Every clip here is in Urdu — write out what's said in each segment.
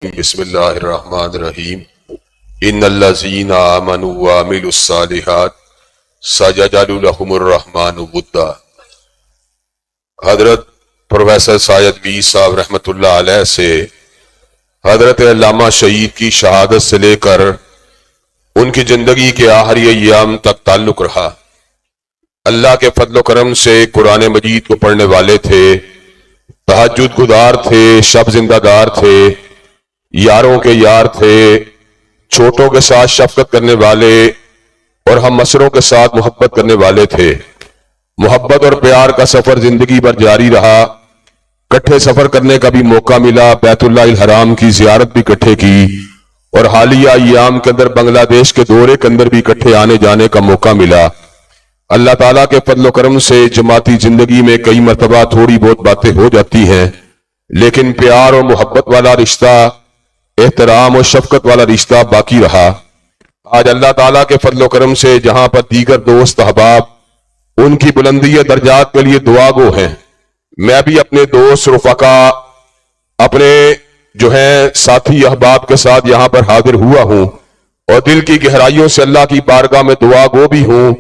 بسم اللہ الرحمن الرحیم ان الذین آمنوا وعملوا الصالحات سیجعل لهم الرحمن ودا۔ حضرت پروفیسر سید وی صاحب رحمۃ اللہ علیہ سے حضرت علامہ شہید کی شہادت سے لے کر ان کی زندگی کے آخری ایام تک تعلق رہا۔ اللہ کے فضل و کرم سے قرآن مجید کو پڑھنے والے تھے، تہجد گزار تھے، شب زندہ دار تھے، یاروں کے یار تھے، چھوٹوں کے ساتھ شفقت کرنے والے اور ہم مسروں کے ساتھ محبت کرنے والے تھے۔ محبت اور پیار کا سفر زندگی بھر جاری رہا۔ کٹھے سفر کرنے کا بھی موقع ملا، بیت اللہ الحرام کی زیارت بھی کٹھے کی، اور حالیہ ایام کے اندر بنگلہ دیش کے دورے کے اندر بھی کٹھے آنے جانے کا موقع ملا۔ اللہ تعالیٰ کے فضل و کرم سے جماعتی زندگی میں کئی مرتبہ تھوڑی بہت باتیں ہو جاتی ہیں، لیکن پیار اور محبت والا رشتہ، احترام اور شفقت والا رشتہ باقی رہا۔ آج اللہ تعالیٰ کے فضل و کرم سے جہاں پر دیگر دوست احباب ان کی بلندی درجات کے لیے دعا گو ہیں، میں بھی اپنے دوست رفقا، اپنے جو ہیں ساتھی احباب کے ساتھ یہاں پر حاضر ہوا ہوں، اور دل کی گہرائیوں سے اللہ کی بارگاہ میں دعا گو بھی ہوں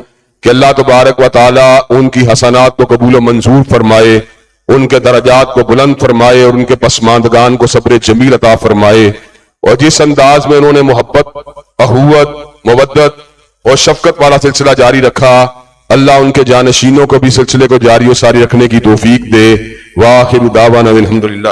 کہ اللہ تبارک و تعالی ان کی حسنات کو قبول و منظور فرمائے، ان کے درجات کو بلند فرمائے، اور ان کے پسماندگان کو صبر جمیل عطا فرمائے۔ اور جس انداز میں انہوں نے محبت، اخوت، مودت اور شفقت والا سلسلہ جاری رکھا، اللہ ان کے جانشینوں کو بھی سلسلے کو جاری و ساری رکھنے کی توفیق دے۔ وآخر دعوانا الحمدللہ۔